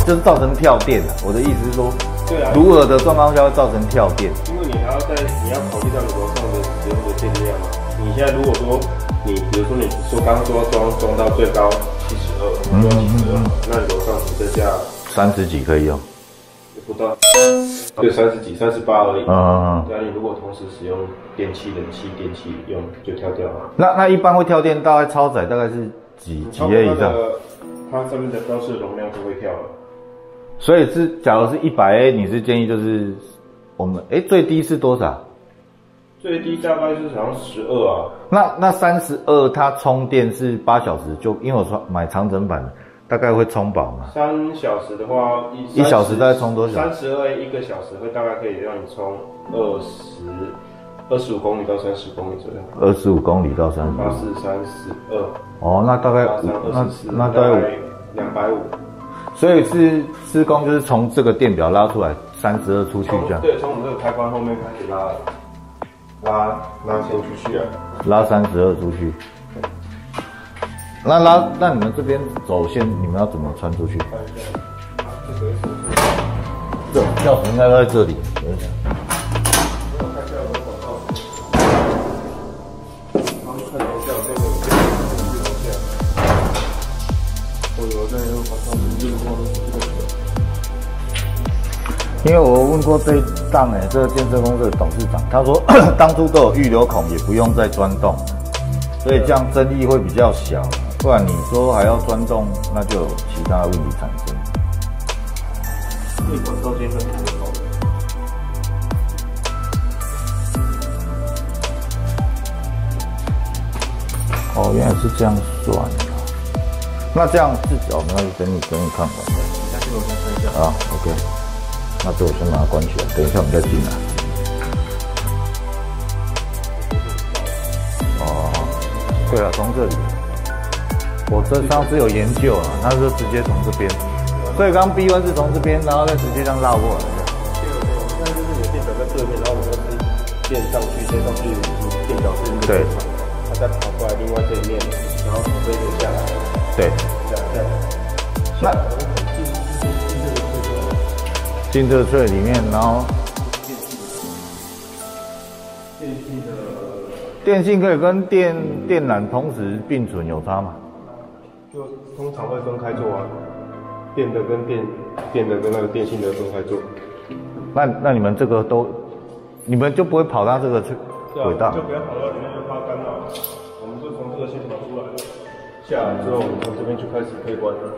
就是造成跳电的。我的意思是说，对啊，如何的状况下会造成跳电？因为你要考虑到你楼上的使用的电量嘛。你现在如果说比如说你说刚说装到最高72，那你楼上只剩下30几可以用，不到，对，30几、38而已。对啊，你如果同时使用电器、冷气、电器用就跳掉了。那一般会跳电，大概超载大概是几 A 以上？它上面的标示容量就会跳了。所以假如是100A， 你是建议就是我们最低是多少？最低大概是好像12啊。那32它充电是8小时就，因为我买长整版的，大概会充饱嘛。3小时的话，1小时大概充多少？32A 1个小时会大概可以让你充25公里到30公里左右。25公里到30。8432。哦，那大概那大概250。所以是施工就是从这个电表拉出来32出去这样。对，从我们这个开关后面开始拉线出去啊。拉32出去。那你们这边走线你们要怎么穿出去？这钥匙应该在这里。因为我问过这一档这个建设公司的董事长，他说当初都有预留孔，也不用再钻洞，所以这样争议会比较小。不然你说还要钻洞，那就有其他问题产生。对，管道间隔挺好的。哦，原来是这样算的。那这样自己那就等你看完。下去我先看一下。啊 ，OK。那这我先把它关起来，等一下我们再进来。哦，对了，从这里，我这上次有研究啊，它是直接从这边，所以刚 B1 是从这边，然后再直接这样绕过来的。那就是你的电表在这边，然后我们要是电上去，电表是那个对，它再跑过来另外这一面，然后从这边下来。对，那进这个柜里面，然后电信可以跟电缆同时并存，有差吗？就通常会分开做啊，电的跟那个电信的分开做。那你们这个你们就不会跑到这个轨道？就不要跑到里面，就怕干扰。我们就从这个线条出来，下来之后，我们从这边就开始配关了。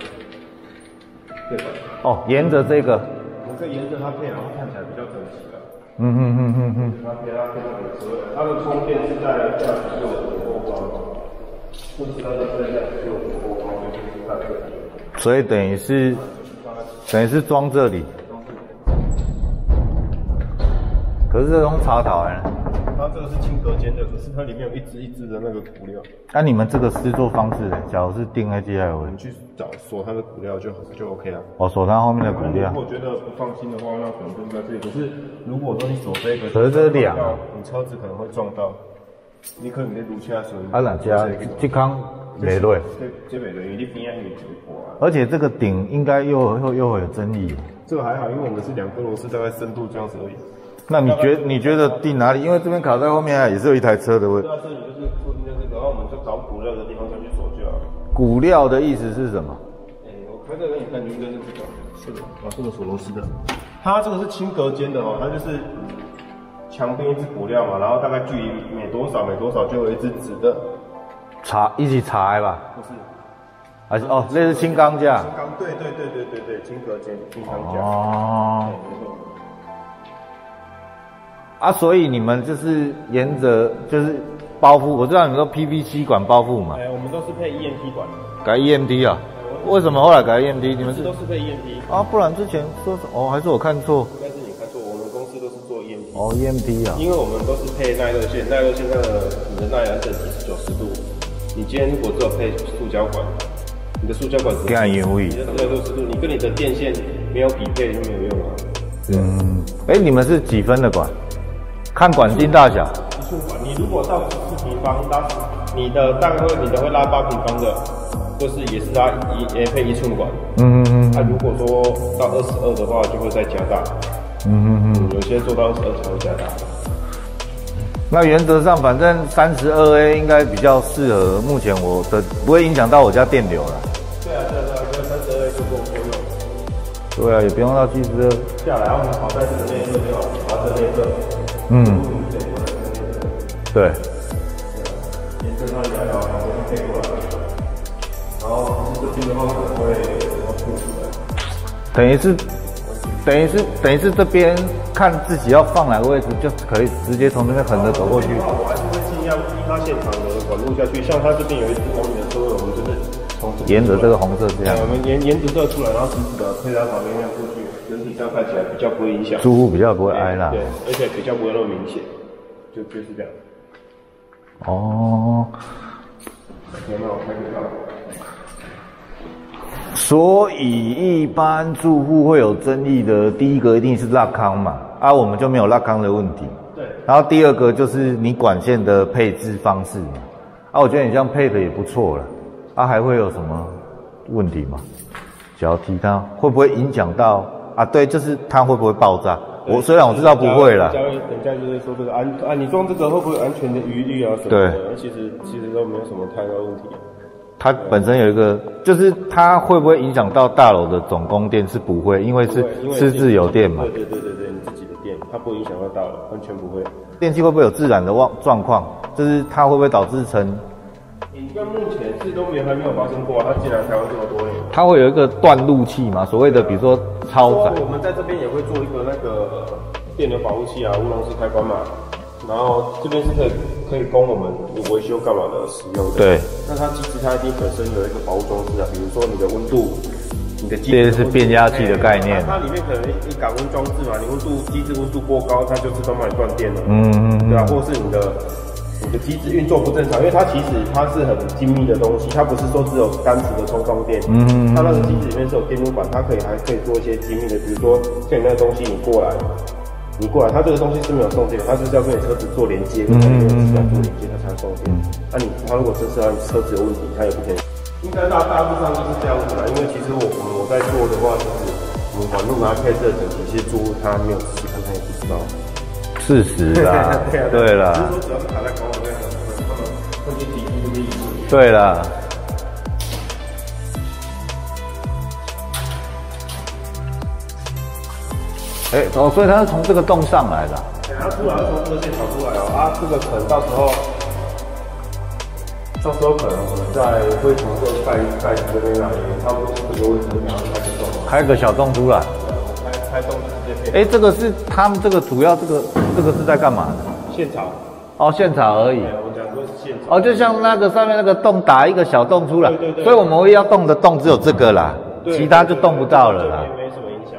对吧？哦，沿着这个。我们再沿着它配，然后看起来比较整齐了。它配它的充电是在驾驶座的后方，就是它的在驾驶座的后方，就是在这里。所以等于是装这里。可是这种插头它这个是轻隔间的，可是它里面有一支一支的那个骨料。那你们这个施作方式呢？假如是定 AGI， 我们去锁它的骨料就 OK 了。哦，锁它后面的骨料。如果觉得不放心的话，那可能就是在这里。可是如果说你锁这个，可是这是两啊，你车子可能会撞到，你可能在路下时候。啊，哪家？这康没对。这没对，因为你边你直播啊。而且这个顶应该又会有争议。这个还好，因为我们是2颗螺丝，大概深度这样子而已。那你觉得定哪里？因为这边卡在后面也是有一台车的位置。对啊，这里就是固定在这个，然后我们就找骨料的地方下去锁就好了。骨料的意思是什么？我开这个给你看，应该是这个，是的，这个锁螺丝的。它这个是轻隔间的哦，它就是墙边一支骨料嘛，然后大概距离每多少就有一支直的。一起裁吧？不是，还是类似轻钢架。轻钢，对，轻隔间，轻钢架。哦。啊，所以你们就是沿着就是包覆，我知道你们都 PVC 管包覆嘛。我们都是配 EMT 管的。改 EMT 啊？为什么后来改 EMT？ 你们都是配 EMT 啊？不然之前说还是我看错？应该是你看错，我们公司都是做 EMT。哦 ，EMT 啊。因为我们都是配耐热线，耐热线你的耐燃等级是90度。你今天如果只有配塑胶管，你的塑胶管只有60度，你跟你的电线没有匹配就没有用啊。你们是几分的管？看管径大小。你如果到14平方，你的会拉8平方的，这是也是它也配1寸管。它如果说到22的话，就会再加大。有些做到22才会加大。那原则上，反正32A 应该比较适合目前我的，不会影响到我家电流了。对啊，就32A 就够用。对啊，也不用到72。下来，我们跑在这个内侧就好，跑在内侧。对。沿着它两条旁边配过来，然后这边的话可能会凸出来。等于是这边看自己要放哪个位置，就可以直接从这边横着走过去。我还是会尽量依它现场的管路下去。像它这边有一只红米的车位，我们就是从沿着这个红色这样。我们沿着这出来，然后直直的配到旁边那样过去，整体上看起来比较不会影响。住户比较不会挨啦。对，而且比较不会那么明显，就是这样。哦。有没有看到？所以一般住户会有争议的，第一个一定是拉康嘛，我们就没有拉康的问题。对。然后第二个就是你管线的配置方式嘛，我觉得你这样配的也不错了，还会有什么问题吗？脚踢它会不会影响到对，就是它会不会爆炸？虽然我知道不会啦。人家就是说这个你装这个会不会有安全的疑虑什么的？对。其实都没有什么太大问题。它本身有一个，就是它会不会影响到大楼的总供电？是不会，因为是私自有电嘛。对，你自己的电，它不会影响到大楼，完全不会。电器会不会有自燃的状况？就是它会不会导致成？你看目前是都还没有发生过，它竟然才会这么多。它会有一个断路器嘛？所谓的比如说超载。我们在这边也会做一个那个电流保护器乌龙式开关嘛。然后这边是可以供我们维修干嘛的使用的。对。那它其实它一定本身有一个保护装置比如说你的温度，你的机制。这是变压器的概念。它里面可能一感温装置嘛，你机制温度过高，它就自动帮你断电了。对啊，或是你的机制运作不正常，因为它其实是很精密的东西，它不是说只有单纯的充放电。它那个机制里面是有电路板，它还可以做一些精密的，比如说像你那个东西你过来，它这个东西是没有送电，它是要跟你车子做连接，跟车子要做连接，它才送电。它如果真是你车子有问题，它也不可以。应该大致上就是这样子啦，因为其实我在做的话，就是我们管路配置的整体，其实住户他没有仔细看，他也不知道。事实啦，对啦。只是说只要是卡在管网内，他们会去提出这些意思。对啦。所以它是从这个洞上来的。它出来是从这个线跑出来这个可能到时候可能我们会从这个盖子这边来，差不多这个位置然后开个洞，开个小洞出来。开洞直接配。这个是他们这个主要这个是在干嘛的？现场。现场而已。我们讲说是现场。就像那个上面那个洞打一个小洞出来。对。所以我们唯一要动的洞只有这个啦，其他就动不到了啦。没什么影响。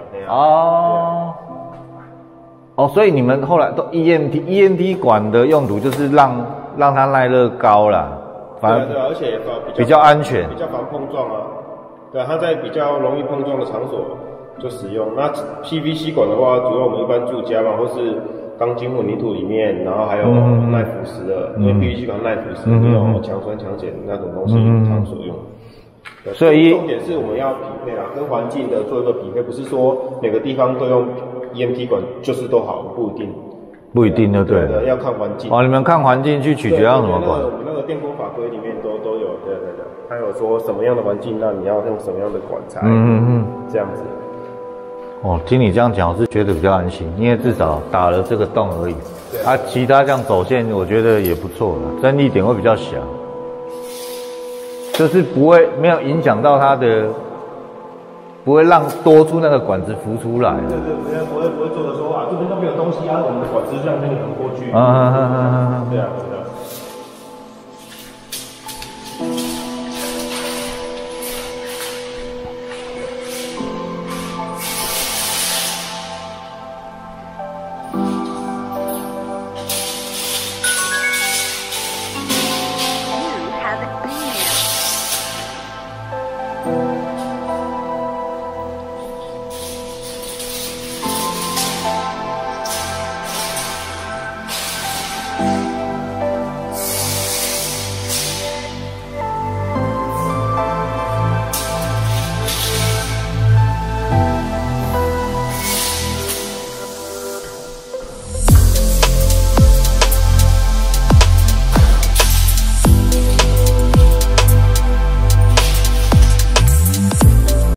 所以你们后来都 EMT 管的用途就是让它耐热高啦，反正对，而且比较安全，比较防碰撞对，它在比较容易碰撞的场所就使用。那 PVC 管的话，主要我们一般住家嘛，或是钢筋混凝土里面，然后还有耐腐蚀的，因为 PVC 管耐腐蚀，没有强酸强碱那种东西常所用。所以重点是我们要匹配跟环境的做一个匹配，不是说每个地方都用 EMT 管就是都好，不一定对。对，要看环境。你们看环境去取决要什么管？我们那个电工法规里面都有，对。它有说什么样的环境，那你要用什么样的管材，这样子。听你这样讲，我是觉得比较安心，因为至少打了这个洞而已。其他这样走线，我觉得也不错了，争议点会比较小。就是没有影响到它的，不会让多出那个管子浮出来。对，不会做的说这边都没有东西我们的管子这样跟你横过去。对啊。